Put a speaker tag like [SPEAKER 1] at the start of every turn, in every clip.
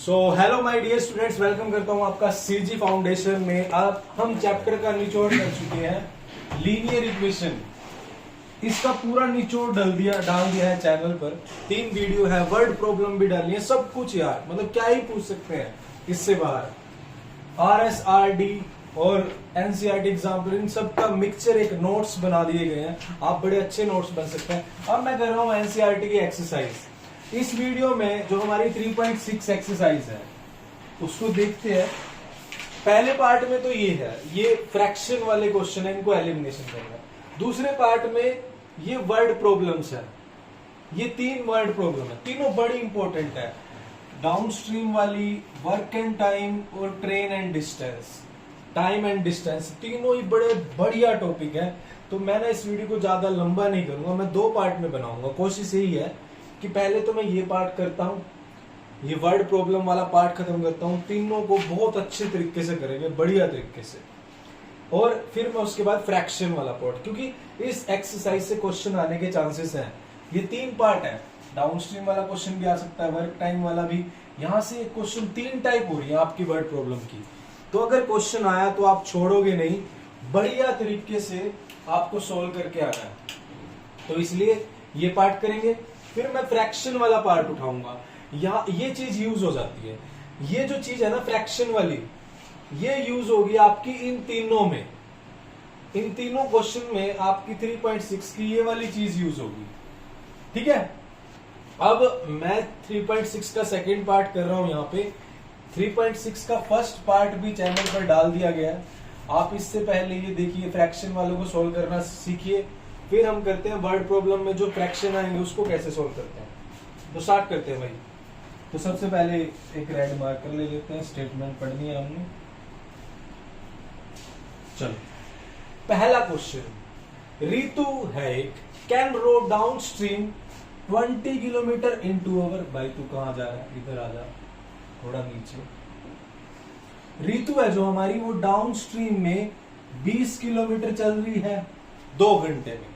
[SPEAKER 1] So hello my dear students, welcome करता हूं आपका सीजी फाउंडेशन में। अब हम चैप्टर का निचोड़ कर चुके हैं, लीनियर इक्वेशन। इसका पूरा निचोड़ डाल दिया है चैनल पर। 3 वीडियो है, वर्ड प्रॉब्लम भी डाली है, सब कुछ यार, मतलब क्या ही पूछ सकते हैं इससे बाहर। RSRD और NCERT एग्जाम्पल, इन सब का मिक्सचर एक नोट्स बना दिए गए हैं। आप बड़े अच्छे नोट्स बन सकते हैं। अब मैं कर रहा हूं NCERT की एक्सरसाइज। इस वीडियो में जो हमारी 3.6 एक्सरसाइज है उसको देखते हैं। पहले पार्ट में तो ये है, ये फ्रैक्शन वाले क्वेश्चन है, इनको एलिमिनेशन करना है। दूसरे पार्ट में ये वर्ड प्रॉब्लम्स है, ये 3 वर्ड प्रॉब्लम है, तीनों बड़ी इंपॉर्टेंट है। डाउनस्ट्रीम वाली, वर्क एंड टाइम और train and distance, time and distance, तीनों ही बड़े बढ़िया टॉपिक है। तो मैं ना इस वीडियो को ज्यादा लंबा नहीं करूंगा, मैं 2 पार्ट में बनाऊंगा। कोशिश यही है कि पहले तो मैं ये पार्ट करता हूं, ये वर्ड प्रॉब्लम वाला पार्ट खत्म करता हूं, तीनों को बहुत अच्छे तरीके से करेंगे, बढ़िया तरीके से। और फिर मैं उसके बाद फ्रैक्शन वाला पार्ट, क्योंकि इस एक्सरसाइज से क्वेश्चन आने के चांसेस हैं। ये 3 पार्ट है, डाउनस्ट्रीम वाला क्वेश्चन भी आ सकता है, वर्क टाइम वाला भी। यहां से क्वेश्चन 3 टाइप हो रही है आपकी वर्ड प्रॉब्लम की। तो अगर क्वेश्चन आया तो आप छोड़ोगे नहीं, बढ़िया तरीके से आपको सोल्व करके आना है। तो इसलिए ये पार्ट करेंगे, फिर मैं फ्रैक्शन वाला पार्ट उठाऊंगा। यहाँ ये चीज यूज हो जाती है, ये जो चीज है ना फ्रैक्शन वाली, ये यूज होगी आपकी इन तीनों में। इन तीनों क्वेश्चन में आपकी 3.6 की ये वाली चीज यूज होगी। ठीक है, अब मैं 3.6 का सेकेंड पार्ट कर रहा हूं। यहाँ पे 3.6 का फर्स्ट पार्ट भी चैनल पर डाल दिया गया है। आप इससे पहले ये देखिए, फ्रैक्शन वालों को सोल्व करना सीखिए। फिर हम करते हैं वर्ड प्रॉब्लम में जो फ्रैक्शन आएंगे उसको कैसे सोल्व करते हैं। तो स्टार्ट करते हैं भाई। तो सबसे पहले एक रेड मार्कर ले लेते हैं, स्टेटमेंट पढ़नी है हमने। चलो, पहला क्वेश्चन, रितु है एक, can row downstream 20 kilometre in 2 hour. भाई तू कहां जा रहा है, इधर आ जा, थोड़ा नीचे। रितु है जो हमारी, वो डाउन स्ट्रीम में 20 किलोमीटर चल रही है 2 घंटे में,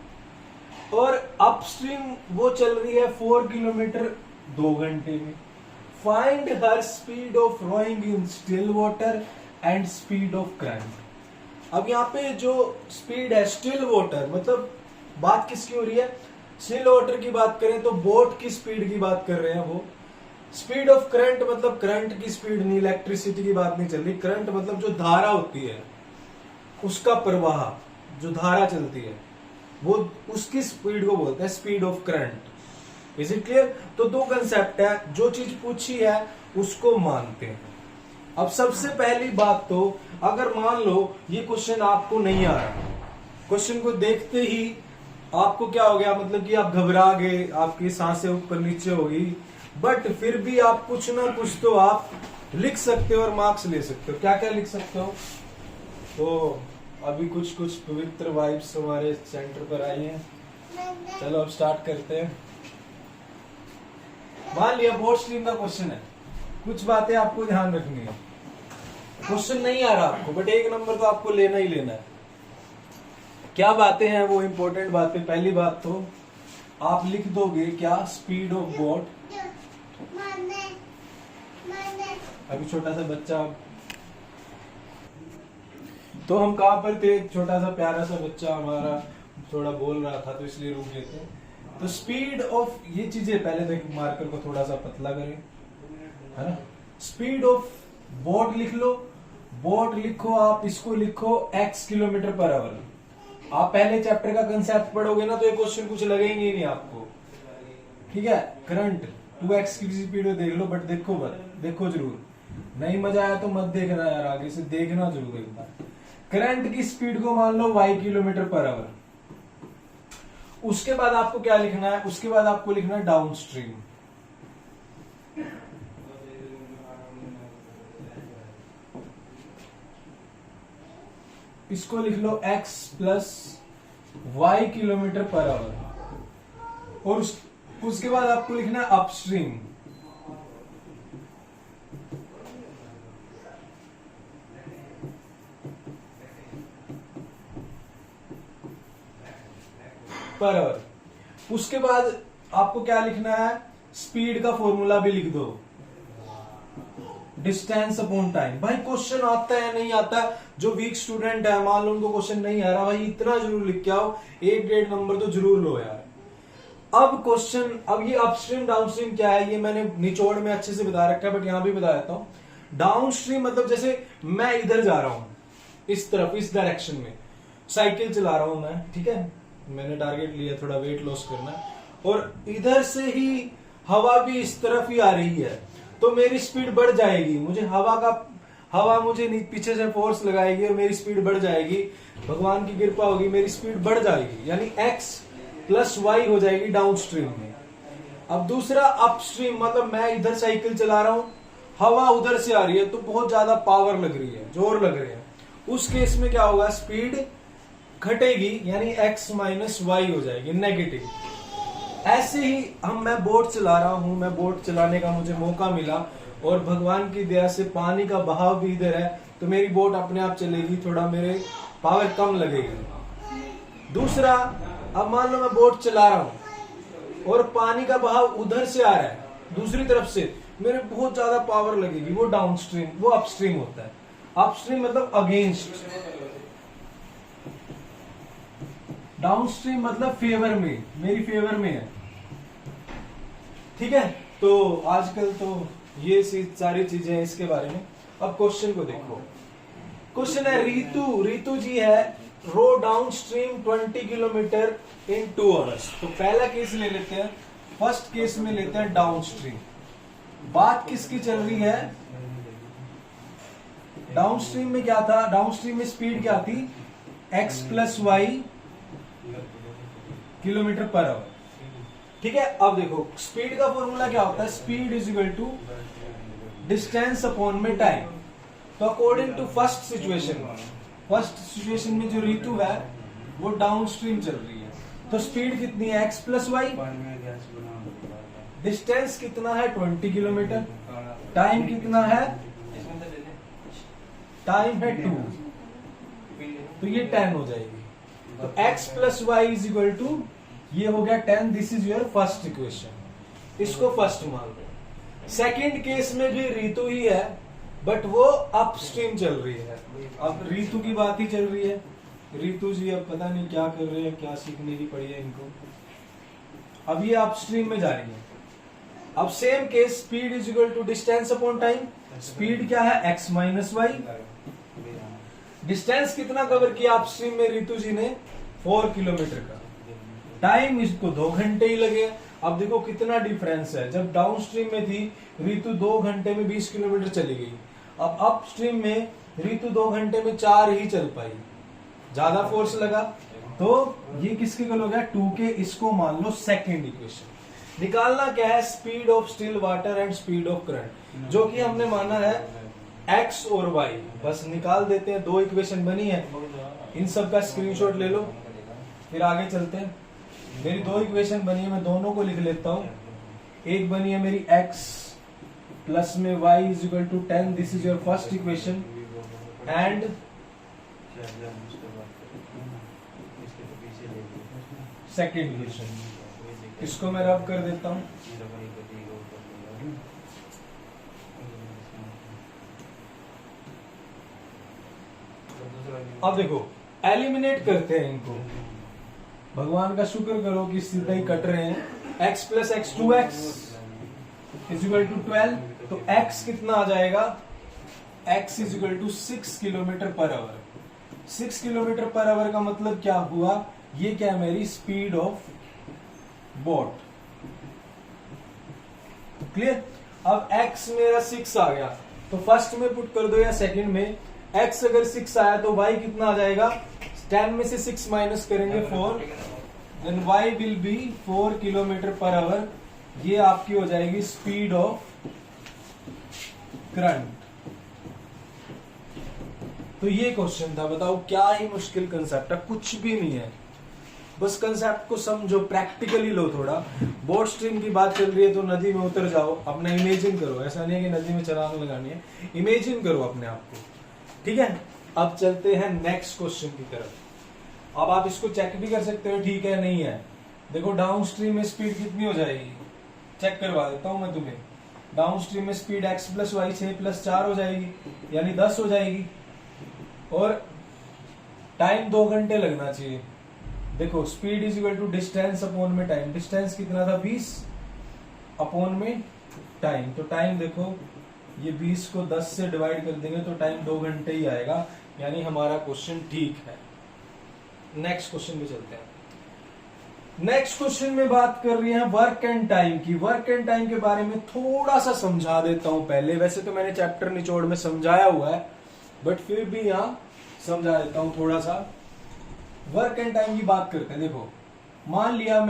[SPEAKER 1] और अपस्ट्रीम वो चल रही है 4 किलोमीटर 2 घंटे में। Find her speed of rowing in still water and speed of current. अब यहाँ पे जो स्पीड है स्टिल वाटर, मतलब बात किसकी हो रही है, स्टिल वाटर की बात करें तो बोट की स्पीड की बात कर रहे हैं वो। स्पीड ऑफ करंट मतलब करंट की स्पीड नहीं, इलेक्ट्रिसिटी की बात नहीं चल रही। करंट मतलब जो धारा होती है, उसका प्रवाह, जो धारा चलती है, वो उसकी स्पीड को बोलते हैं speed of current. Is it clear? तो 2 कंसेप्ट है, जो चीज पूछी है उसको मानते हैं। अब सबसे पहली बात तो, अगर मान लो ये क्वेश्चन आपको नहीं आ रहा, क्वेश्चन को देखते ही आपको क्या हो गया, मतलब कि आप घबरा गए, आपकी सांसें ऊपर नीचे हो गई, बट फिर भी आप कुछ ना कुछ तो आप लिख सकते हो और मार्क्स ले सकते हो। क्या क्या लिख सकते हो? तो अभी कुछ पवित्र वाइब्स हमारे सेंटर पर आई हैं। चलो अब स्टार्ट करते हैं। मान लिया बोर्ड स्ट्रीम का क्वेश्चन है, कुछ बातें आपको ध्यान रखनी है। क्वेश्चन नहीं आ रहा आपको, बट 1 नंबर तो आपको लेना ही लेना है। क्या बातें हैं वो इंपॉर्टेंट बातें? पहली बात तो आप लिख दोगे क्या, स्पीड ऑफ बोट। अभी छोटा सा बच्चा, तो हम कहां पर थे, छोटा सा प्यारा सा बच्चा हमारा थोड़ा बोल रहा था तो इसलिए रुक गए थे। तो स्पीड ऑफ, ये चीजें पहले तो मार्कर को थोड़ा सा पतला करें, है ना। स्पीड ऑफ बोट लिख लो, बोट लिखो, आप इसको लिखो x किलोमीटर पर आवर। आप पहले चैप्टर का कंसेप्ट पढ़ोगे ना तो ये क्वेश्चन कुछ लगेंगे ही नहीं आपको। ठीक है, करंट 2x की स्पीड में देख लो, बट देखो जरूर। नहीं मजा आया तो मत देखना यार, आगे से देखना जरूर एक बार। करंट की स्पीड को मान लो y किलोमीटर पर आवर। उसके बाद आपको क्या लिखना है, उसके बाद आपको लिखना है डाउन स्ट्रीम। इसको लिख लो x plus y kilometre per our. और उसके बाद आपको लिखना है अपस्ट्रीम। Per hour. उसके बाद आपको क्या लिखना है, स्पीड का फॉर्मूला भी लिख दो। Distance upon time. भाई क्वेश्चन आता है नहीं आता, जो वीक स्टूडेंट है मान लो उनको क्वेश्चन नहीं आ रहा, भाई इतना जरूर लिख के आओ, 1-1.5 नंबर तो जरूर लो यार। अब क्वेश्चन, अब ये अपस्ट्रीम डाउनस्ट्रीम क्या है ये मैंने निचोड़ में अच्छे से बता रखा है, बट यहां भी बता देता हूं। डाउनस्ट्रीम मतलब जैसे मैं इधर जा रहा हूं, इस तरफ, इस डायरेक्शन में साइकिल चला रहा हूं मैं, ठीक है, मैंने टारगेट लिया थोड़ा वेट लॉस करना, और इधर से ही हवा भी इस तरफ ही आ रही है, तो मेरी स्पीड बढ़ जाएगी, मुझे हवा मुझे पीछे से फोर्स लगाएगी और मेरी स्पीड बढ़ जाएगी, भगवान की कृपा होगी, मेरी स्पीड बढ़ जाएगी, यानी x प्लस वाई हो जाएगी डाउनस्ट्रीम में। अब दूसरा अपस्ट्रीम मतलब मैं इधर साइकिल चला रहा हूं, हवा उधर से आ रही है, तो बहुत ज्यादा पावर लग रही है, जोर लग रहे हैं, उस केस में क्या होगा, स्पीड घटेगी, यानी x माइनस वाई हो जाएगी, नेगेटिव। ऐसे ही मैं बोट चला रहा हूं, मैं बोट चलाने का मुझे मौका मिला और भगवान की दया से पानी का बहाव भी इधर है, तो मेरी बोट अपने आप चलेगी, थोड़ा मेरे पावर कम लगेगी। दूसरा, अब मान लो मैं बोट चला रहा हूं और पानी का बहाव उधर से आ रहा है, दूसरी तरफ से, मेरे बहुत ज्यादा पावर लगेगी, वो डाउनस्ट्रीम, वो अपस्ट्रीम होता है। अपस्ट्रीम मतलब अगेंस्ट, डाउनस्ट्रीम मतलब फेवर में, मेरी फेवर में है, ठीक है। तो आजकल तो ये सारी चीजें इसके बारे में। अब क्वेश्चन को देखो, क्वेश्चन है रीतू जी है, रो डाउनस्ट्रीम 20 किलोमीटर इन 2 आवर्स। तो पहला केस ले लेते हैं, फर्स्ट केस में लेते हैं डाउनस्ट्रीम। बात किसकी चल रही है, डाउनस्ट्रीम में क्या था, डाउनस्ट्रीम में स्पीड क्या थी, x plus y kilometre per hour, ठीक है। अब देखो स्पीड का फॉर्मूला क्या होता है, speed is equal to distance upon में टाइम। तो अकॉर्डिंग टू फर्स्ट सिचुएशन में जो रीतू है वो डाउनस्ट्रीम चल रही है, तो स्पीड कितनी है, x प्लस वाई, डिस्टेंस कितना है 20 किलोमीटर, टाइम कितना है, टाइम है 2, तो ये 10 हो जाएगी। तो x plus y is equal to, ये हो गया 10, this is your first equation, इसको फर्स्ट मान लो। सेकेंड केस में भी रीतू ही है, बट वो अपस्ट्रीम चल रही है। अब रीतू की बात ही चल रही है, रीतू जी अब पता नहीं क्या कर रहे हैं, क्या सीखने की पड़ी है इनको। अब ये अपस्ट्रीम में जा रही है। अब same case, speed is equal to distance upon time. Speed क्या है, x माइनस वाई। डिस्टेंस कितना कवर किया अपस्ट्रीम में रीतू जी ने, 4 किलोमीटर का। टाइम इसको 2 घंटे ही लगे। अब देखो कितना डिफरेंस है, जब डाउनस्ट्रीम में थी रीतु 2 घंटे में 20 किलोमीटर चली गई, अब अपस्ट्रीम में रीतु 2 घंटे में 4 ही चल पाई, ज्यादा फोर्स लगा। तो ये किसके गल हो गया, 2 के, इसको मान लो सेकेंड इक्वेशन। निकालना क्या है, speed of still water and speed of current, जो कि हमने माना है x और y, बस निकाल देते हैं। 2 इक्वेशन बनी है, इन सब का स्क्रीनशॉट ले लो, फिर आगे चलते हैं। मेरी 2 इक्वेशन बनी है, मैं दोनों को लिख लेता हूं। एक बनी है मेरी x प्लस में y is equal to 10, this is your first equation, and second equation. इसको मैं रब कर देता हूं। अब देखो एलिमिनेट करते हैं इनको, भगवान का शुक्र करो कि सीधा ही कट रहे हैं। x plus x 2x is equal to 12, तो x कितना आ जाएगा, x is equal to 6 kilometre per hour. 6 kilometre per hour का मतलब क्या हुआ, ये क्या है, मेरी स्पीड ऑफ बोट। क्लियर। अब x मेरा 6 आ गया, तो फर्स्ट में पुट कर दो या सेकंड में। x अगर 6 आया तो y कितना आ जाएगा, 10 में से 6 माइनस करेंगे 4, then y will be 4 kilometre per hour. ये आपकी हो जाएगी स्पीड ऑफ करंट। तो ये क्वेश्चन था, बताओ क्या ही मुश्किल कंसेप्ट है, कुछ भी नहीं है, बस कंसेप्ट को समझो, प्रैक्टिकली लो थोड़ा। बोट स्ट्रीम की बात चल रही है तो नदी में उतर जाओ, अपना इमेजिन करो, ऐसा नहीं है कि नदी में छलांग लगानी है, इमेजिन करो अपने आप को, ठीक है। अब चलते हैं नेक्स्ट क्वेश्चन की तरफ। अब आप इसको चेक भी कर सकते हो, ठीक है नहीं है। देखो डाउन स्ट्रीम में स्पीड कितनी हो जाएगी, चेक करवा देता हूं मैं तुम्हें। डाउन स्ट्रीम में speed x plus y 6 plus 4 हो जाएगी, यानी 10 हो जाएगी, और टाइम 2 घंटे लगना चाहिए। देखो speed is equal to distance upon में टाइम, डिस्टेंस कितना था 20 अपॉन में टाइम, तो टाइम देखो ये 20 को 10 से डिवाइड कर देंगे तो टाइम 2 घंटे ही आएगा, यानी हमारा क्वेश्चन ठीक है। नेक्स्ट क्वेश्चन पे चलते हैं। नेक्स्ट क्वेश्चन में बात कर रही है वर्क एंड टाइम की। वर्क एंड टाइम के बारे में थोड़ा सा समझा देता हूं पहले, वैसे तो मैंने चैप्टर निचोड़ में समझाया हुआ है, बट फिर भी यहां समझा देता हूं थोड़ा सा। वर्क एंड टाइम की बात करते हैं। देखो मान लिया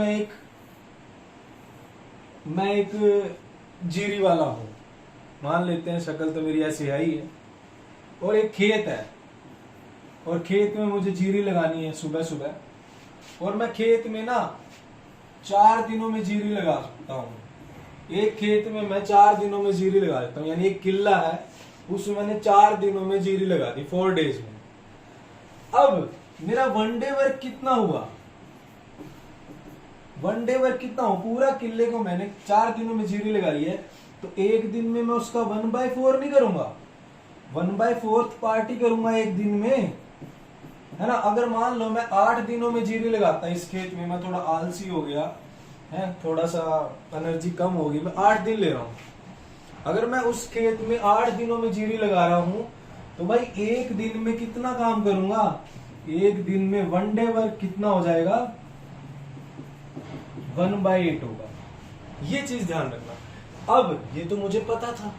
[SPEAKER 1] मैं एक जीरी वाला हूं, मान लेते हैं, शक्ल तो मेरी ऐसी है ही है, और एक खेत है, और खेत में मुझे जीरी लगानी है सुबह सुबह, और मैं खेत में ना 4 दिनों में जीरी लगा सकता हूं। एक खेत में मैं 4 दिनों में जीरी लगा देता हूं, यानी एक किला है उसमें मैंने 4 दिनों में जीरी लगा दी, 4 डेज में। अब मेरा वन डे वर्क कितना हुआ, वन डे वर्क कितना हो, पूरा किले को मैंने 4 दिनों में जीरी लगाई है, तो एक दिन में मैं उसका 1/4 नहीं करूंगा, 1/4 पार्ट ही करूंगा एक दिन में, है ना। अगर मान लो मैं 8 दिनों में जीरी लगाता इस खेत में, मैं थोड़ा आलसी हो गया है, थोड़ा सा एनर्जी कम होगी, मैं 8 दिन ले रहा हूं। अगर मैं उस खेत में 8 दिनों में जीरी लगा रहा हूं, तो भाई एक दिन में कितना काम करूंगा, एक दिन में वन डे वर्क कितना हो जाएगा, 1/8 होगा। ये चीज ध्यान रखना। अब ये तो मुझे पता था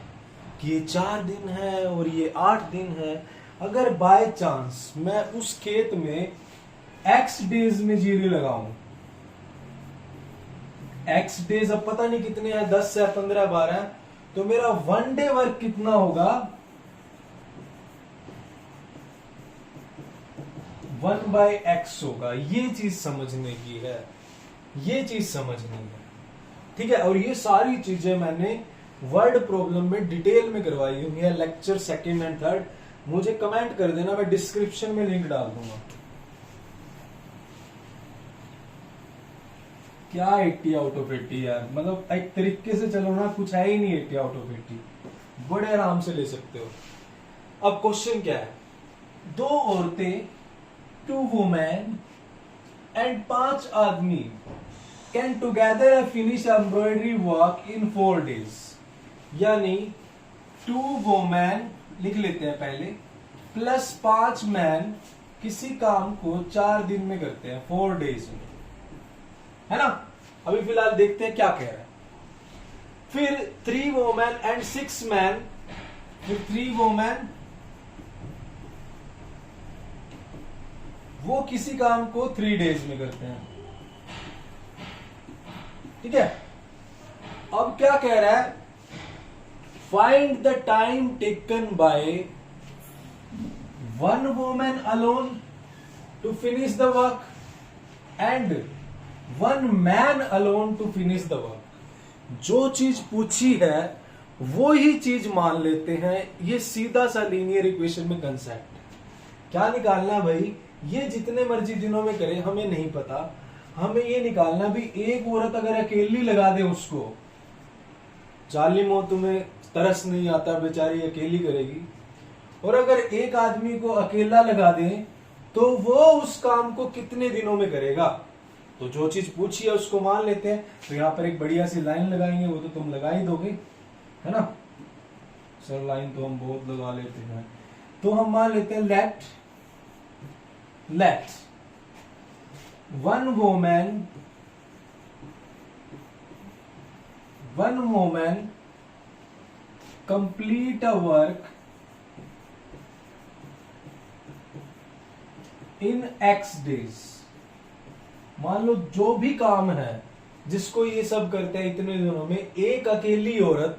[SPEAKER 1] कि ये 4 दिन है और ये 8 दिन है। अगर बाय चांस मैं उस खेत में x डेज में जीरी लगाऊं, x डेज अब पता नहीं कितने हैं, 10 या 15 12, तो मेरा वन डे वर्क कितना होगा, 1/x होगा। ये चीज समझने की है, ये चीज समझनी है, ठीक है। और ये सारी चीजें मैंने वर्ड प्रॉब्लम में डिटेल में करवाई हुई है, लेक्चर 2nd एंड 3rd। मुझे कमेंट कर देना, मैं डिस्क्रिप्शन में लिंक डाल दूंगा। क्या 80 आउट ऑफ 80 यार, मतलब एक तरीके से चलो ना, कुछ है ही नहीं 80 आउट ऑफ 80, बड़े आराम से ले सकते हो। अब क्वेश्चन क्या है, 2 औरतें, 2 वुमेन एंड 5 आदमी can together finish embroidery work in 4 days. यानी 2 वुमेन लिख लेते हैं पहले, प्लस 5 मैन किसी काम को 4 दिन में करते हैं, 4 डेज में, है ना। अभी फिलहाल देखते हैं क्या कह रहा है। फिर 3 वुमेन एंड 6 मैन, फिर 3 वुमेन वो किसी काम को 3 डेज में करते हैं, ठीक है। अब क्या कह रहा है, find the time taken by 1 woman alone to finish the work and 1 man alone to finish the work. जो चीज पूछी है वो ही चीज मान लेते हैं। ये सीधा सा लीनियर इक्वेशन में कंसेप्ट। क्या निकालना भाई, ये जितने मर्जी दिनों में करे हमें नहीं पता, हमें ये निकालना भी एक औरत अगर अकेली लगा दे उसको, जालिम हो, तुम्हें तरस नहीं आता, बेचारी अकेली करेगी, और अगर एक आदमी को अकेला लगा दे तो वो उस काम को कितने दिनों में करेगा। तो जो चीज पूछी है उसको मान लेते हैं। तो यहाँ पर एक बढ़िया सी लाइन लगाएंगे, वो तो तुम लगा ही दोगे, है ना सर। लाइन तो हम बहुत लगा लेते हैं, तो हम मान लेते हैं let 1 woman complete a work in X days। मान लो जो भी काम है जिसको ये सब करते हैं इतने दिनों में, एक अकेली औरत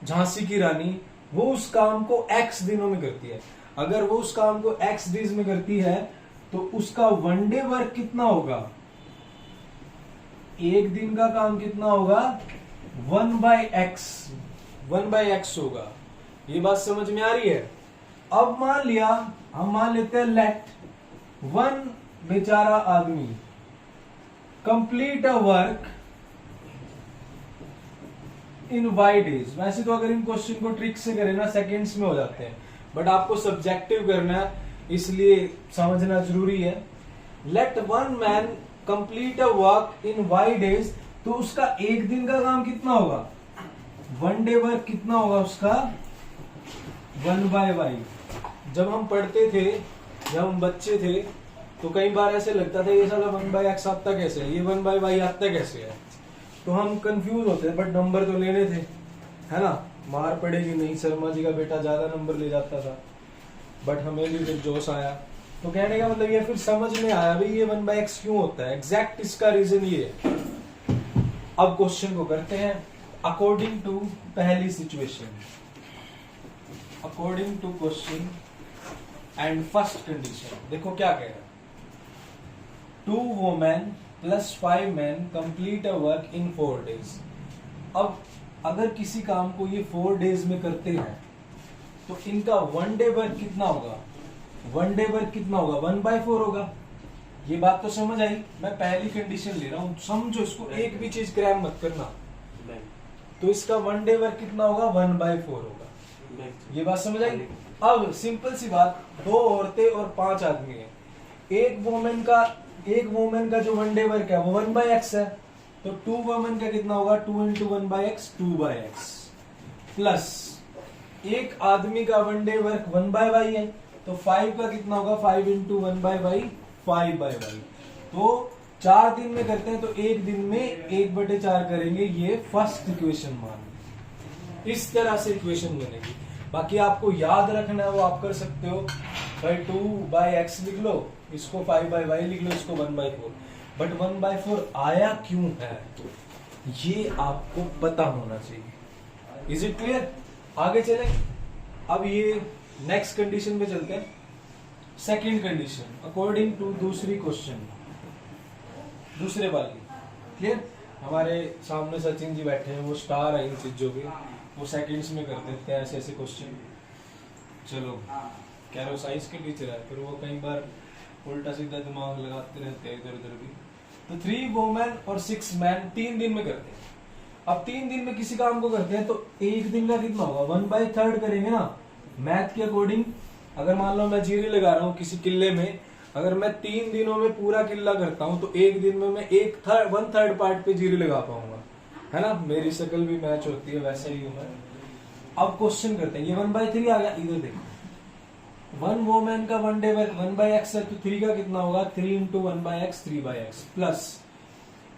[SPEAKER 1] झांसी की रानी वो उस काम को X दिनों में करती है। अगर वो उस काम को X डेज में करती है तो उसका वन डे वर्क कितना होगा, एक दिन का काम कितना होगा, 1/x होगा। ये बात समझ में आ रही है। अब मान लिया, हम मान लेते हैं लेट 1 बेचारा आदमी complete a work in y days. वैसे तो अगर इन क्वेश्चन को ट्रिक से करें ना सेकेंड्स में हो जाते हैं, बट आपको सब्जेक्टिव करना है इसलिए समझना जरूरी है। Let one man complete a work in y days, तो उसका एक दिन का काम कितना होगा, वन डे वर्क कितना होगा उसका, 1/y। जब हम पढ़ते थे, जब हम बच्चे थे, तो कई बार ऐसे लगता था ये साला 1/x आता कैसे है, ये 1/y आता कैसे है, तो हम कंफ्यूज होते थे। बट नंबर तो लेने थे, है ना, मार पड़ेगी नहीं, शर्मा जी का बेटा ज्यादा नंबर ले जाता था, बट हमें भी फिर जोश आया। तो कहने का मतलब ये फिर समझ में आया भाई ये 1/x क्यों होता है, एग्जैक्ट इसका रीजन ये है। अब क्वेश्चन को करते हैं अकॉर्डिंग टू पहली situation, according to question and first condition. देखो क्या कह रहा है, 2 women plus 5 man complete a work in 4 days. अब अगर किसी काम को ये 4 डेज में करते हैं तो इनका 1 डे वर्क कितना होगा, 1 डे वर्क कितना होगा, 1/4 होगा। ये बात तो समझ आई। मैं पहली कंडीशन ले रहा हूं, समझो इसको, एक भी चीज क्रैम मत करना। तो इसका 1 डे वर्क कितना होगा, 1/4 होगा। ये बात समझ आई। अब सिंपल सी बात, 2 औरतें और 5 आदमी है, एक वुमेन का जो 1 डे वर्क है वो 1/x है, तो 2 वुमेन का कितना होगा, 2 × 1/x 2/x, प्लस एक आदमी का 1 डे वर्क 1/y है, तो 5 का कितना होगा, 5 × 1/y 5/y। तो 4 दिन में करते हैं तो एक दिन में 1/4 करेंगे। ये फर्स्ट इक्वेशन मान, इस तरह से इक्वेशन बनेगी। बाकी आपको याद रखना है वो आप कर सकते हो भाई, 2/x लिख लो, इसको 5/y लिख लो, इसको 1/4। बट 1/4 आया क्यों है ये आपको पता होना चाहिए। Is it clear? आगे चले। अब ये नेक्स्ट कंडीशन पे चलते हैं, सेकंड कंडीशन अकॉर्डिंग टू दूसरी क्वेश्चन, दूसरे वाली। क्लियर? हमारे सामने सचिन जी बैठे हैं, वो स्टार है इन चीजों के, वो सेकंड्स में कर देते हैं ऐसे ऐसे क्वेश्चन। चलो, कैरोसाइज के टीचर है, फिर वो कई बार उल्टा सीधा दिमाग लगाते रहते हैं इधर उधर भी। तो 3 वुमेन और 6 मैन 3 दिन में करते हैं। अब 3 दिन में किसी काम को करते हैं तो एक दिन का कितना होगा, 1/3 करेंगे ना मैथ के अकॉर्डिंग। अगर मान लो मैं जीरी लगा रहा हूँ किसी किले में, अगर मैं 3 दिनों में पूरा किला करता हूँ तो एक दिन में मैं 1/3 पार्ट पे जीरी लगा पाऊंगा, है ना। मेरी शक्ल भी मैच होती है, वैसा ही हूं मैं। अब क्वेश्चन करते हैं, ये 1/3 आ गया, इधर देखो 1 वुमेन का 1 डे वर्क 1/x है, तो 3 का कितना होगा, 3 × 1/x 3/x, प्लस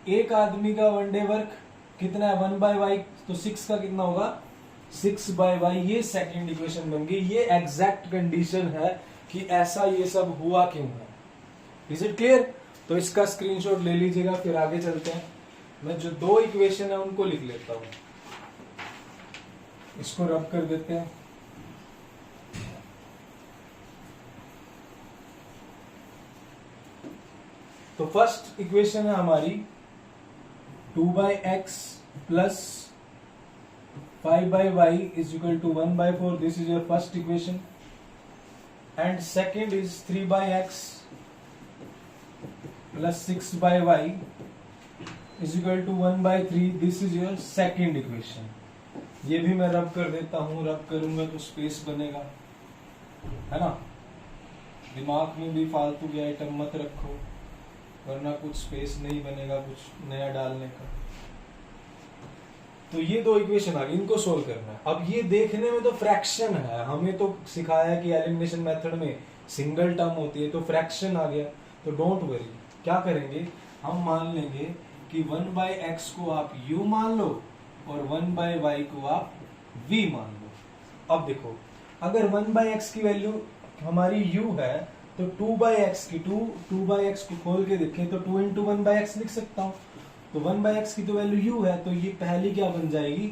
[SPEAKER 1] एक आदमी का 1 डे वर्क कितना है, 1/y, तो 6 का कितना होगा, 6/y। ये सेकंड इक्वेशन बन गई। ये एग्जैक्ट कंडीशन है कि ऐसा ये सब हुआ क्यों है। Is it clear? तो इसका स्क्रीनशॉट ले लीजिएगा, फिर आगे चलते हैं। मैं जो 2 इक्वेशन है उनको लिख लेता हूं, इसको रब कर देते हैं। तो फर्स्ट इक्वेशन है हमारी 2/x plus 5/y is equal to 1/4। This is your first equation. And second is 3/x plus 6/y is equal to 1/3। This is your second equation. ये भी मैं रब कर देता हूं, रब करूंगा तो स्पेस बनेगा, है ना। दिमाग में भी फालतू के आइटम मत रखो, वरना कुछ स्पेस नहीं बनेगा कुछ नया डालने का। तो ये 2 इक्वेशन आ गई, इनको सोल्व करना है। अब ये देखने में तो फ्रैक्शन है, हमें तो सिखाया है कि एलिमिनेशन मेथड में सिंगल टर्म होती है, तो फ्रैक्शन आ गया। तो डोंट वरी, क्या करेंगे हम, मान लेंगे कि 1/x को आप u मान लो और 1/y को आप v मान लो। अब देखो, अगर 1/x की वैल्यू हमारी u है तो 2/x की 2/x को खोल के देखें तो 2 × 1/x लिख सकता हूं। तो 1/x की तो वैल्यू u है, तो ये पहली क्या बन जाएगी,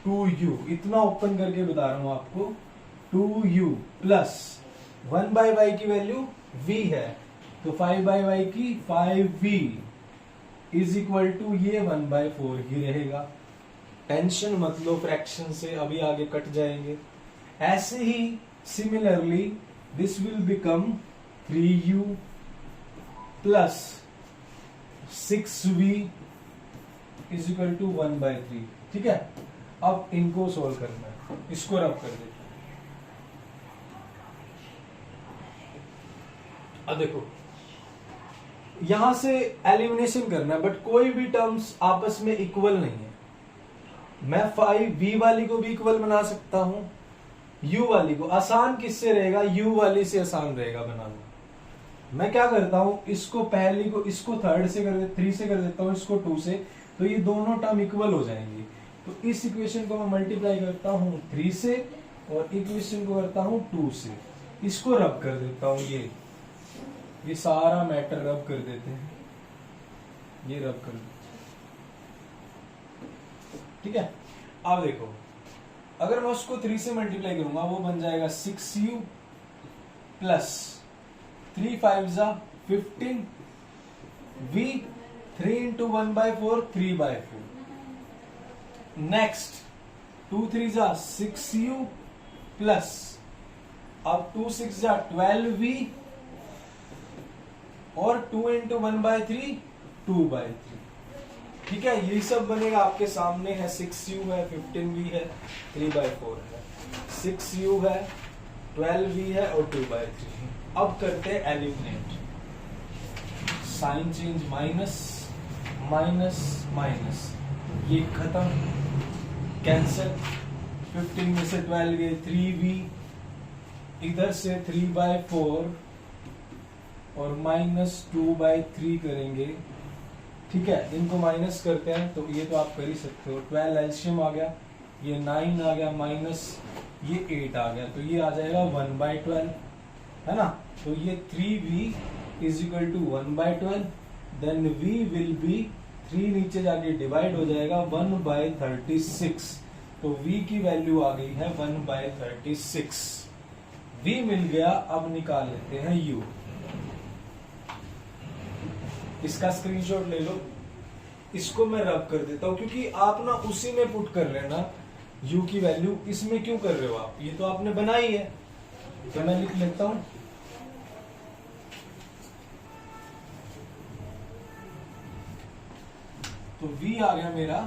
[SPEAKER 1] 2u। इतना ओपन करके बता रहा हूं आपको, 2u प्लस 1/y की वैल्यू v है, तो 5/y की 5v इज इक्वल टू ये 1/4 ही रहेगा। टेंशन मत लो फ्रैक्शन से, अभी आगे कट जाएंगे। ऐसे ही similarly this will become 3u plus 6v is equal to 1/3। ठीक है, अब इनको सोल्व करना है, इसको रब कर देते हैं। अब देखो यहां से एलिमिनेशन करना है, बट कोई भी टर्म्स आपस में इक्वल नहीं है। मैं 5v वाली को भी इक्वल बना सकता हूं, u वाली को। आसान किससे रहेगा? u वाली से आसान रहेगा बनाना। मैं क्या करता हूं, इसको पहली को, इसको थर्ड से कर 3 से कर देता हूं, इसको 2 से, तो ये दोनों टर्म इक्वल हो जाएंगे। तो इस इक्वेशन को मैं मल्टीप्लाई करता हूं 3 से और इक्वेशन को करता हूं 2 से, इसको रब कर देता हूं। ये सारा मैटर रब कर देते हैं, ये रब कर देते हैं, ठीक है। अब देखो अगर मैं उसको 3 से मल्टीप्लाई करूंगा वो बन जाएगा 6u प्लस 3 5 जा 15 v 3 इंटू 1/4 3/4। नेक्स्ट 2 3 जा 6u प्लस, अब 2 6 जा 12v और 2 इंटू 1/3 2/3। ठीक है, यही सब बनेगा आपके सामने है। 6u है, 15v है, 3/4 है, 6u है, 12v है और 2/3 है। अब करते हैं eliminate. Sign change, minus minus minus, ये खत्म, कैंसिल। 15 में से 12 गए, 3v, इधर से 3/4 और माइनस 2/3 करेंगे। ठीक है, इनको माइनस करते हैं तो ये तो आप कर ही सकते हो। 12 एल्शियम आ गया, ये 9 आ गया, माइनस ये 8 आ गया, तो ये आ जाएगा 1/12, है ना। तो ये 3v is equal to 1/12, then v will be 3 नीचे जाके डिवाइड हो जाएगा 1/36। तो v की वैल्यू आ गई है 1/36। v मिल गया। अब निकाल लेते हैं u। इसका स्क्रीनशॉट ले लो, इसको मैं रब कर देता हूं, क्योंकि आप ना उसी में पुट कर लेना u की वैल्यू। इसमें क्यों कर रहे हो आप, ये तो आपने बनाई है। तो मैं लिख लेता हूं, तो v आ गया मेरा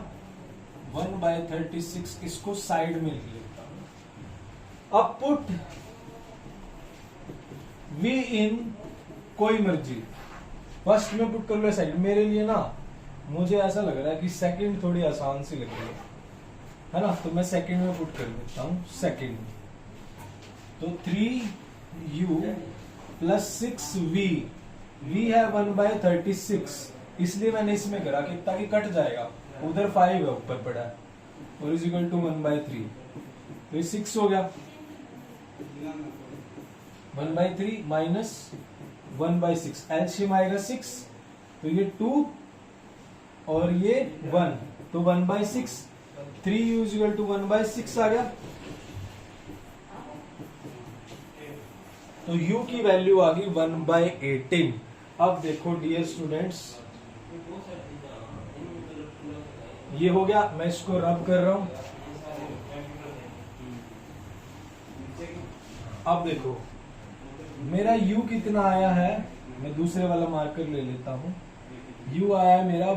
[SPEAKER 1] 1/36। इसको साइड में लिख लेता हूं। अब पुट v इन कोई मर्जी, फर्स्ट में पुट कर लो साइड। मेरे लिए ना मुझे ऐसा लग रहा है कि सेकंड थोड़ी आसान सी लग रही है ना, तो मैं सेकंड में पुट कर देता हूं। सेकंड तो 3u प्लस 6v, v है 1/36, इसलिए मैंने इसमें करा कि ताकि कट जाएगा, उधर 5 है ऊपर पड़ा है, और इज इक्वल टू 1/3, तो ये 6 हो गया। 1/3 माइनस 1/6, एलसीएम आएगा 6, तो ये 2 और ये 1, तो 1/6, 3u इज इक्वल टू 1/6 आ गया। तो u की वैल्यू आ गई 1/18। अब देखो डियर स्टूडेंट्स, ये हो गया, मैं इसको रब कर रहा हूं। अब देखो मेरा u कितना आया है, मैं दूसरे वाला मार्कर ले लेता हूं। u आया है मेरा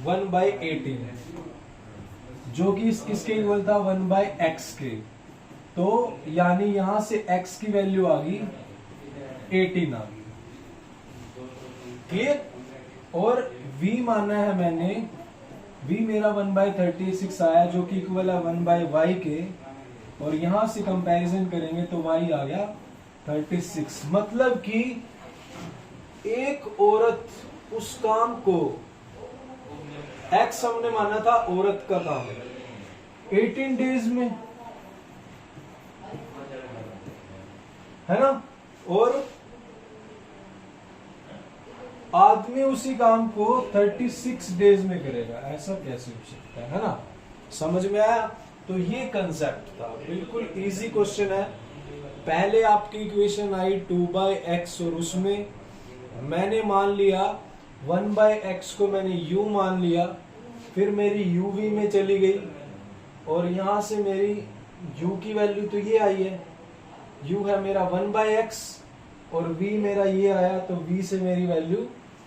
[SPEAKER 1] 1/18, जो कि किसके इक्वल था, 1/x के। तो यानी यहां से x की वैल्यू आ गई 18 आ गई। क्लियर। और v माना है मैंने, v मेरा 1/36 आया, जो कि इक्वल है 1/y के, और यहां से कंपैरिजन करेंगे तो y आ गया 36। मतलब कि एक औरत उस काम को, x हमने माना था औरत का काम, 18 डेज में, है ना, और आदमी उसी काम को 36 डेज में करेगा। ऐसा कैसे हो सकता है ना। समझ में आया। तो ये कंसेप्ट था, बिल्कुल इजी क्वेश्चन है। पहले आपकी इक्वेशन आई 2/x और उसमें मैंने मान लिया 1/x को मैंने u मान लिया, फिर मेरी uv में चली गई और यहां से मेरी u की वैल्यू तो ये आई है, u है मेरा 1/x और v मेरा ये आया, तो v से मेरी वैल्यू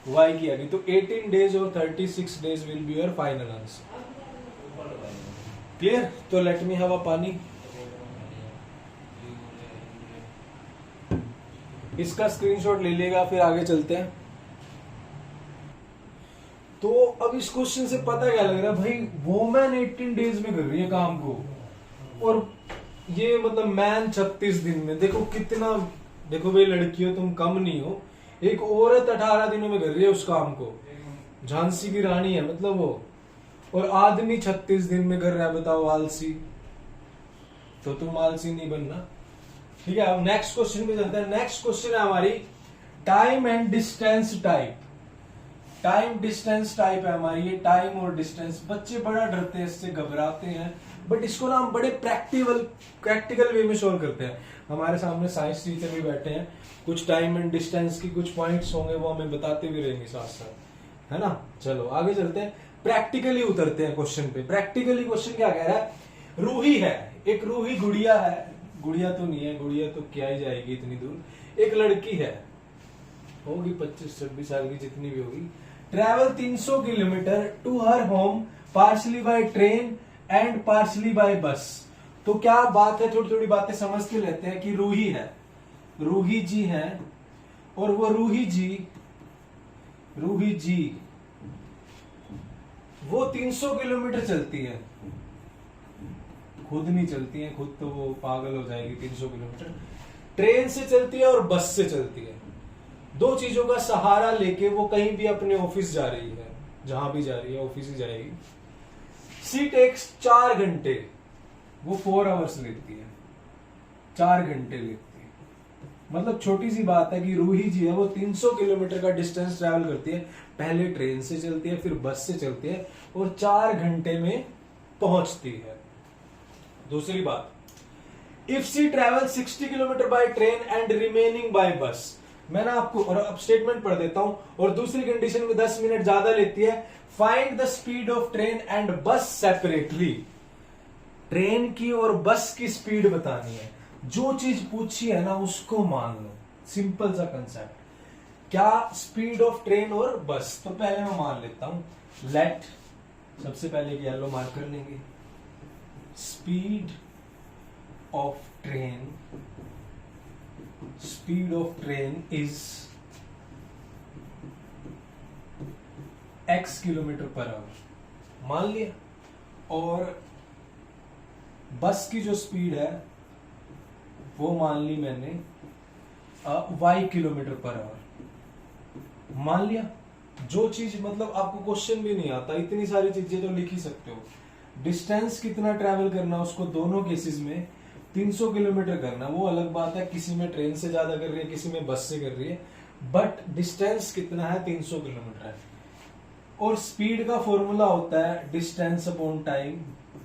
[SPEAKER 1] y की आ गई। तो 18 डेज और 36 days will be your final answer. Clear? तो लेट मी हैव अ पानी। इसका स्क्रीनशॉट ले लेगा, फिर आगे चलते हैं। तो अब इस क्वेश्चन से पता क्या लग रहा है भाई, वोमैन 18 डेज में कर रही है काम को, और ये मतलब मैन 36 दिन में। देखो कितना, देखो भाई लड़कियों तुम कम नहीं हो, एक औरत 18 दिनों में कर रही है उस काम को, झांसी की रानी है मतलब वो, और आदमी 36 दिन में कर रहा है। बताओ आलसी, तो तुम आलसी नहीं बनना। ठीक है, अब नेक्स्ट क्वेश्चन पे चलते हैं। नेक्स्ट क्वेश्चन है हमारी time and distance type. Time distance type है हमारी ये, टाइम और डिस्टेंस। बच्चे बड़ा डरते हैं इससे, घबराते हैं, बट इसको ना हम बड़े प्रैक्टिकल वे में सोल्व करते हैं। हमारे सामने साइंस टीचर भी बैठे हैं, कुछ टाइम एंड डिस्टेंस की कुछ पॉइंट्स होंगे, वो हमें बताते भी रहेंगे साथ साथ, है ना। चलो आगे चलते हैं, प्रैक्टिकली उतरते हैं क्वेश्चन पे। प्रैक्टिकली क्वेश्चन क्या कह रहा है, रूही है, एक रूही गुड़िया है, गुड़िया तो नहीं है, गुड़िया तो क्या ही जाएगी इतनी दूर। एक लड़की है, होगी 25-26 साल की, जितनी भी होगी। Travel 300 kilometre to her home partially by train and partially by bus. तो क्या बात है, थोड़ी थोड़ी बातें समझते लेते हैं। कि रूही है, रूही जी है, और वो रूही जी वो 300 किलोमीटर चलती है। खुद नहीं चलती है, खुद तो वो पागल हो जाएगी। 300 किलोमीटर ट्रेन से चलती है और बस से चलती है। दो चीजों का सहारा लेके वो कहीं भी अपने ऑफिस जा रही है, जहां भी जा रही है ऑफिस ही जाएगी। सी टेक्स 4 घंटे, वो 4 आवर्स लेती है, 4 घंटे लेती है। मतलब छोटी सी बात है कि रूही जी है, वो 300 किलोमीटर का डिस्टेंस ट्रैवल करती है। पहले ट्रेन से चलती है, फिर बस से चलती है, और 4 घंटे में पहुंचती है। दूसरी बात, if she travel 60 kilometre by train and remaining by bus. मैं ना आपको और अब स्टेटमेंट पढ़ देता हूं। और दूसरी कंडीशन में 10 मिनट ज्यादा लेती है। Find the speed of train and बस सेपरेटली। ट्रेन की और बस की स्पीड बतानी है। जो चीज पूछी है ना उसको मान लो, सिंपल सा कंसेप्ट। क्या स्पीड ऑफ ट्रेन और बस, तो पहले मैं मान लेता हूं। लेट, सबसे पहले येलो मार्क कर लेंगे। Speed of train, speed of train is x kilometre per our, मान लिया। और बस की जो स्पीड है वो मान ली मैंने y किलोमीटर पर आवर, मान लिया। जो चीज मतलब आपको क्वेश्चन भी नहीं आता, इतनी सारी चीजें तो लिख ही सकते हो। डिस्टेंस कितना ट्रैवल करना, उसको दोनों केसेस में 300 किलोमीटर करना। वो अलग बात है, किसी में ट्रेन से ज्यादा कर रही है, किसी में बस से कर रही है, बट डिस्टेंस कितना है, 300 किलोमीटर है। और स्पीड का फॉर्मूला होता है डिस्टेंस अपॉन टाइम।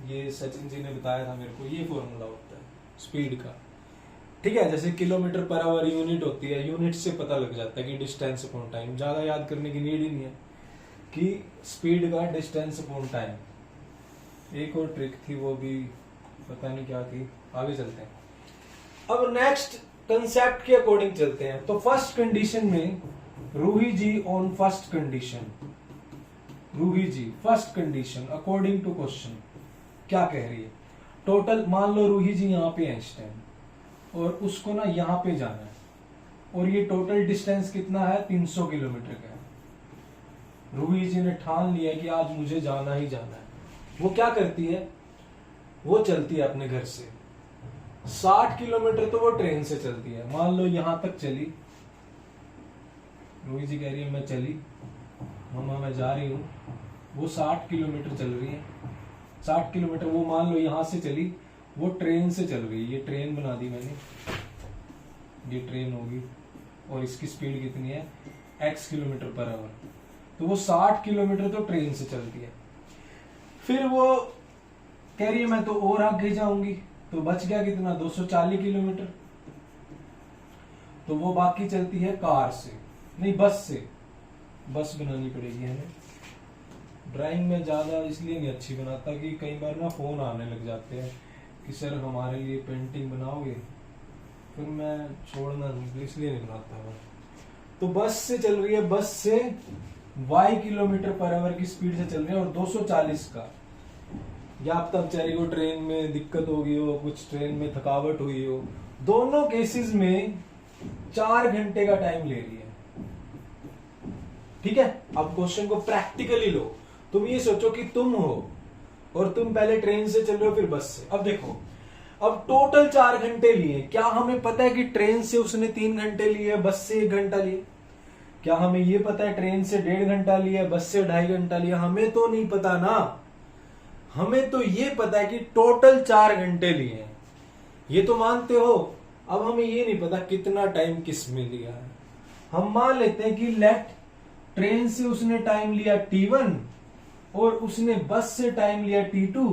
[SPEAKER 1] ये सचिन जी ने बताया था मेरे को, ये फॉर्मूला होता है स्पीड का। ठीक है, जैसे किलोमीटर पर आवर यूनिट होती है, यूनिट से पता लग जाता है कि डिस्टेंस अपॉन टाइम। ज्यादा याद करने की नीड ही नहीं है कि स्पीड का डिस्टेंस अपॉन टाइम। एक और ट्रिक थी, वो भी पता नहीं क्या थी, आगे चलते हैं। अब नेक्स्ट कंसेप्ट के अकॉर्डिंग चलते हैं। तो फर्स्ट कंडीशन में Roohi ji on first condition, Roohi ji first condition according to question क्या कह रही है। टोटल मान लो रूही जी यहाँ पे है इस टाइम, और उसको ना यहाँ पे जाना है, और ये टोटल डिस्टेंस कितना है, 300 किलोमीटर का है। रूही जी ने ठान लिया कि आज मुझे जाना ही जाना है। वो क्या करती है, वो चलती है अपने घर से 60 किलोमीटर, तो वो ट्रेन से चलती है। मान लो यहां तक चली, रूही जी कह रही है मैं चली, मम्मा मैं जा रही हूँ। वो 60 किलोमीटर चल रही है, 60 किलोमीटर वो मान लो यहां से चली, वो ट्रेन से चल रही है। ये ट्रेन बना दी मैंने, ये ट्रेन होगी, और इसकी स्पीड कितनी है, x किलोमीटर पर आवर। तो वो 60 किलोमीटर तो ट्रेन से चलती है। फिर वो कह रही है मैं तो और आगे जाऊंगी, तो बच गया कितना, 240 किलोमीटर। तो वो बाकी चलती है कार से, नहीं बस से। बस बनानी पड़ेगी हमें। ड्राइंग में ज्यादा इसलिए नहीं अच्छी बनाता कि कई बार ना फोन आने लग जाते हैं कि सर हमारे लिए पेंटिंग बनाओगे, फिर मैं छोड़ना नहीं, इसलिए नहीं बनाता मैं। तो बस से चल रही है, बस से y किलोमीटर पर आवर की स्पीड से चल रही है, और 240 का या अब तक बेचारी को ट्रेन में दिक्कत हो गई हो, कुछ ट्रेन में थकावट हुई हो, दोनों केसेस में 4 घंटे का टाइम ले रही है। ठीक है, अब क्वेश्चन को प्रैक्टिकली लो। तुम ये सोचो कि तुम हो और तुम पहले ट्रेन से चल रहे हो फिर बस से। अब देखो, अब टोटल 4 घंटे लिए। क्या हमें पता है कि ट्रेन से उसने 3 घंटे लिए, बस से 1 घंटा लिए? क्या हमें ये पता है ट्रेन से 1.5 घंटा लिया, बस से 2.5 घंटा लिया? हमें तो नहीं पता ना। हमें तो ये पता है कि टोटल 4 घंटे लिए हैं, ये तो मानते हो। अब हमें ये नहीं पता कितना टाइम किस में लिया है। हम मान लेते हैं कि लेट ट्रेन से उसने टाइम लिया T1 और उसने बस से टाइम लिया T2,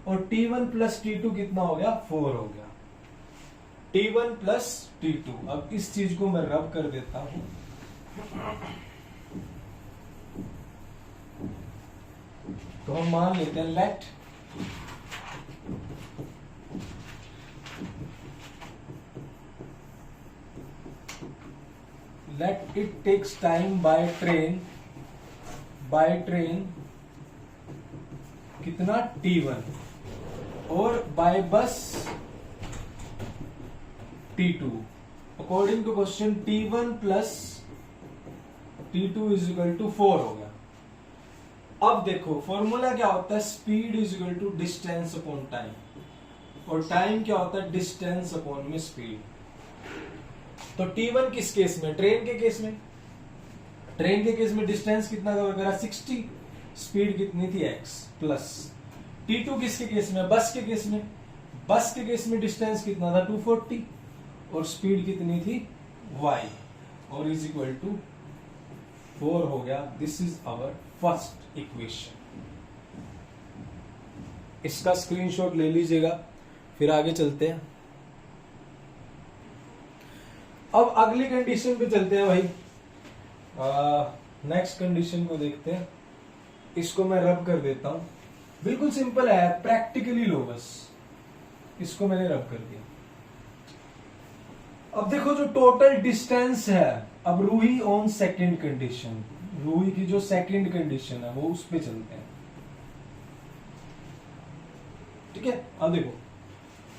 [SPEAKER 1] और T1 प्लस T2 कितना हो गया? 4 हो गया। T1 plus T2। अब इस चीज को मैं रब कर देता हूं। तो हम मान लेते हैं let it takes time by train कितना? T1 और by bus T2। According to question T1 plus T2 is equal to 4 हो गया। अब देखो फॉर्मूला क्या होता है? Speed is equal to distance upon time, और टाइम क्या होता है? डिस्टेंस अपॉन में स्पीड। तो T1 किस केस में? ट्रेन के केस में। ट्रेन के केस में डिस्टेंस कितना कवर करा? 60। स्पीड कितनी थी? x plus. T2 किसके केस में? बस के केस में। बस के केस में डिस्टेंस कितना था? 240, और स्पीड कितनी थी? y, और इज इक्वल टू 4 हो गया। This is our first equation. इसका स्क्रीनशॉट ले लीजिएगा, फिर आगे चलते हैं। अब अगली कंडीशन पे चलते हैं भाई। नेक्स्ट कंडीशन को देखते हैं। इसको मैं रब कर देता हूं। बिल्कुल सिंपल है, प्रैक्टिकली लो बस। इसको मैंने रब कर दिया। अब देखो जो टोटल डिस्टेंस है, अब Ruhi on second condition, Ruhi की जो सेकंड कंडीशन है वो उस पे चलते हैं। ठीक है, अब देखो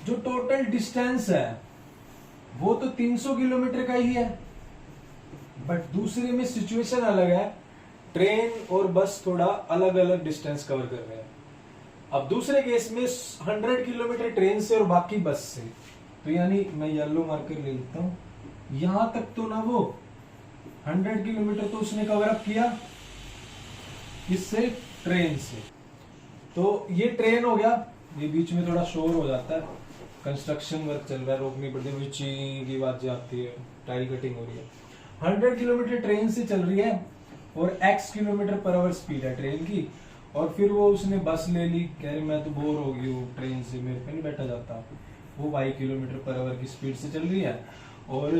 [SPEAKER 1] जो टोटल डिस्टेंस है वो तो 300 किलोमीटर का ही है, बट दूसरे में सिचुएशन अलग है। ट्रेन और बस थोड़ा अलग अलग डिस्टेंस कवर कर रहे हैं। अब दूसरे केस में 100 किलोमीटर ट्रेन से और बाकी बस से, तो यानी मैं येलो मार्कर ले लेता हूं। यहां तक तो ना वो 100 किलोमीटर तो उसने कवर अप किया, किससे? ट्रेन से। तो ये ट्रेन हो गया। ये बीच में थोड़ा शोर हो जाता है, कंस्ट्रक्शन वर्क चल रहा है, रोकनी पड़ती है, ची की आवाज आती है, टाइल कटिंग हो रही है। 100 किलोमीटर ट्रेन से चल रही है और x kilometre per our speed है ट्रेन की, और फिर वो उसने बस ले ली। कह रही मैं तो बोर हो गई हूँ ट्रेन से, मेरे पे नहीं बैठा जाता। वो y किलोमीटर पर आवर की स्पीड से चल रही है, और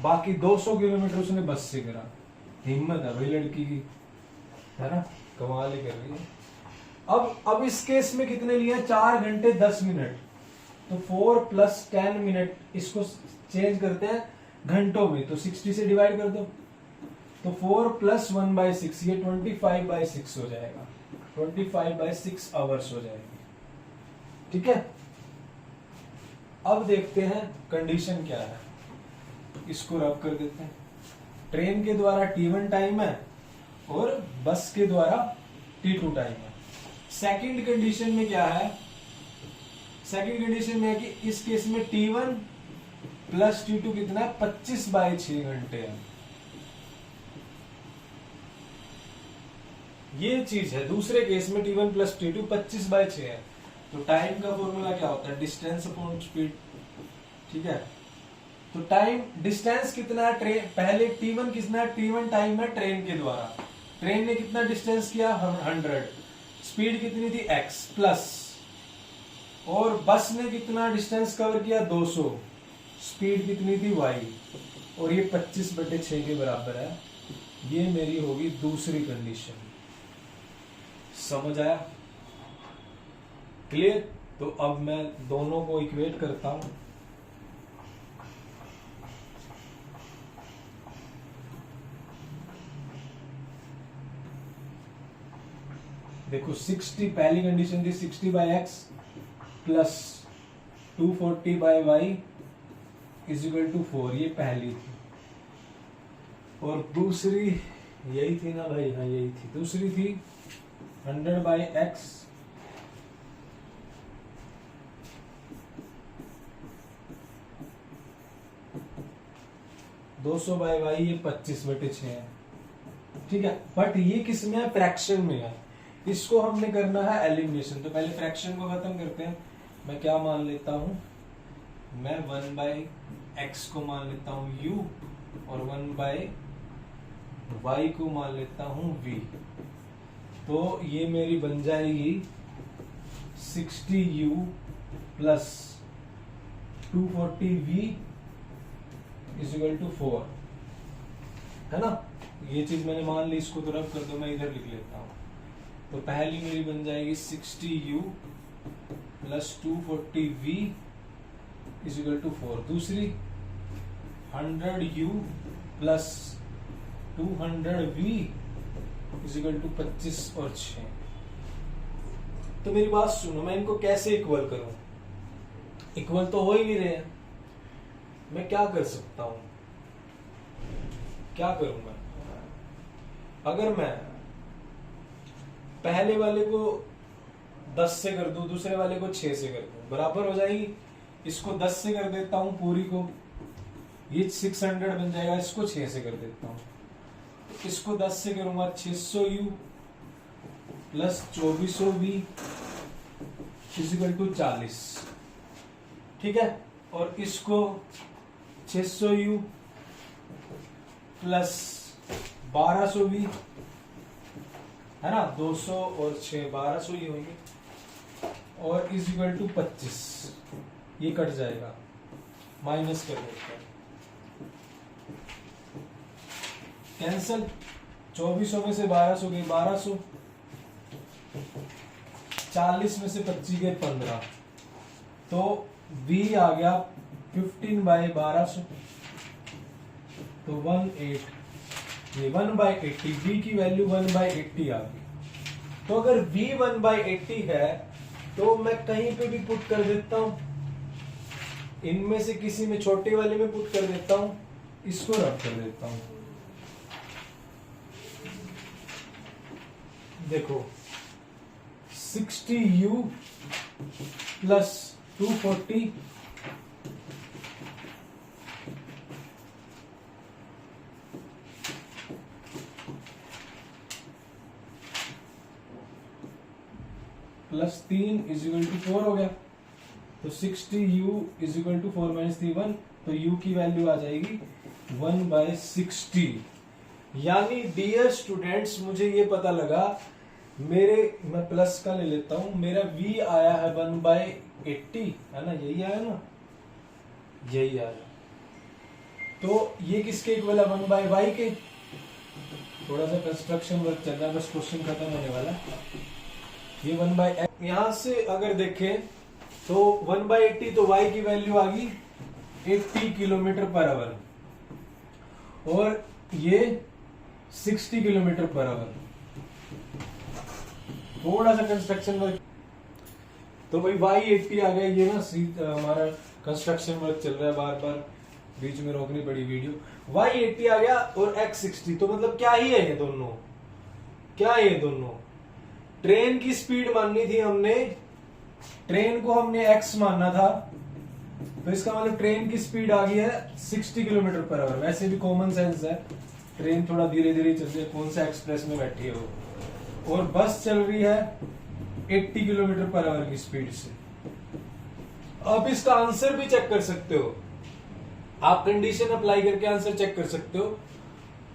[SPEAKER 1] बाकी 200 किलोमीटर उसने बस से करा। हिम्मत है भाई लड़की की, है ना, कमाल ही कर रही है। अब इस केस में कितने लिए? 4 घंटे 10 मिनट। तो 4 प्लस 10 मिनट, इसको चेंज करते हैं घंटों में, तो 60 से डिवाइड कर दो। तो 4 प्लस 1/6, ये 25/6 हो जाएगा। 25/6 आवर्स हो जाएगी। ठीक है, अब देखते हैं कंडीशन क्या है। इसको रब कर देते हैं। ट्रेन के द्वारा T1 टाइम है और बस के द्वारा T2 टाइम है। सेकंड कंडीशन में क्या है? सेकंड कंडीशन में है कि इस केस में T1 प्लस T2 कितना है? 25/6 घंटे है। ये चीज है। दूसरे केस में T1 प्लस T2 25/6 है। तो टाइम का फॉर्मूला क्या होता है? Distance upon speed. ठीक है, तो टाइम डिस्टेंस कितना है? ट्रेन पहले T1 कितना है? T1 टाइम है ट्रेन के द्वारा। ट्रेन ने कितना डिस्टेंस किया? 100। स्पीड कितनी थी? x प्लस, और बस ने कितना डिस्टेंस कवर किया? 200। स्पीड कितनी थी? y, और ये 25/6 के बराबर है। ये मेरी होगी दूसरी कंडीशन। समझ आया? क्लियर? तो अब मैं दोनों को इक्वेट करता हूं। देखो 60 पहली कंडीशन थी 60/x plus 240/y is equal to 4, ये पहली थी। और दूसरी यही थी ना भाई, हाँ यही थी। दूसरी थी 100/x 200/y, ये 25/6 है, ठीक है। बट ये किस में है? फ्रैक्शन में है। इसको हमने करना है एलिमिनेशन। तो पहले फ्रैक्शन को खत्म करते हैं। मैं क्या मान लेता हूं, मैं 1/x को मान लेता हूं u और 1/y को मान लेता हूं v। तो ये मेरी बन जाएगी 60u plus 240v is equal to 4, है ना। ये चीज मैंने मान ली, इसको तो रब कर दो, मैं इधर लिख लेता हूं। तो पहली मेरी बन जाएगी 60u plus 240v is equal to 4। दूसरी 100u plus 200v is equal to 25 और 6। तो मेरी बात सुनो, मैं इनको कैसे इक्वल करूं? इक्वल तो हो ही नहीं रहे हैं। मैं क्या कर सकता हूं? क्या करूं मैं? अगर मैं पहले वाले को 10 से कर दूं, दूसरे वाले को 6 से कर दूं, बराबर हो जाएगी। इसको 10 से कर देता हूं पूरी को, ये 600 बन जाएगा। इसको 6 से कर देता हूं, इसको 10 से करूंगा 600u plus 2400v is equal to 40, ठीक है। और इसको 600u प्लस 1200v, है ना, 200 और 6 1200 ही होंगे, और इज इक्वल टू 25। ये कट जाएगा, माइनस कर देते हैं, कैंसल। 2400 में से 1200 गए 1200, 40 में से 25 गए 15, तो v आ गया 15/1200, तो 18, ये 1/80, v की वैल्यू 1/80 आ गई। तो अगर v 1/80 है तो मैं कहीं पे भी पुट कर देता हूं, इनमें से किसी में, छोटे वाले में पुट कर देता हूं, इसको रब कर देता हूं। देखो 60u plus 240 plus 3 is equal to 4 हो गया। तो 60u is equal to 4 minus 3 1, तो u की वैल्यू आ जाएगी 1/60। यानी डियर स्टूडेंट्स, मुझे ये पता लगा, मेरे, मैं प्लस का ले लेता हूं, मेरा v आया है 1/80, है ना, यही आया ना, यही आया। तो ये किसके इक्वल है? 1/y के। थोड़ा सा कंस्ट्रक्शन वर्क चल रहा है, बस क्वेश्चन खत्म होने वाला। ये 1/x, यहां से अगर देखें तो 1/80, तो y की वैल्यू आ गई 80 km/h, और ये 60 km/h। थोड़ा सा कंस्ट्रक्शन वर्क, तो भाई y 80 आ गया। ये ना हमारा कंस्ट्रक्शन वर्क चल रहा है, बार बार बीच में रोकनी पड़ी वीडियो। y 80 आ गया और x 60, तो मतलब क्या ही है ये दोनों? क्या है ये दोनों? ट्रेन की स्पीड माननी थी हमने, ट्रेन को हमने x मानना था, तो इसका मतलब ट्रेन की स्पीड आ गई है 60 km/h। वैसे भी कॉमन सेंस है, ट्रेन थोड़ा धीरे धीरे चल रही है, कौन सा एक्सप्रेस में बैठी है वो, और बस चल रही है 80 km/h की स्पीड से। आप इसका आंसर भी चेक कर सकते हो, आप कंडीशन अप्लाई करके आंसर चेक कर सकते हो,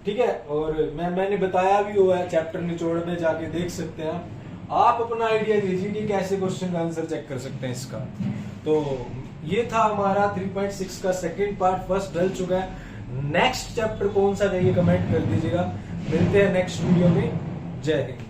[SPEAKER 1] ठीक है। और मैंने बताया भी हुआ है चैप्टर निचोड़ में, जाके देख सकते हैं आप अपना आइडिया दीजिए कि कैसे क्वेश्चन का आंसर चेक कर सकते हैं इसका। तो ये था हमारा 3.6 का सेकंड पार्ट, फर्स्ट डल चुका है। नेक्स्ट चैप्टर कौन सा चाहिए कमेंट कर दीजिएगा। मिलते हैं नेक्स्ट वीडियो में। जय हिंद।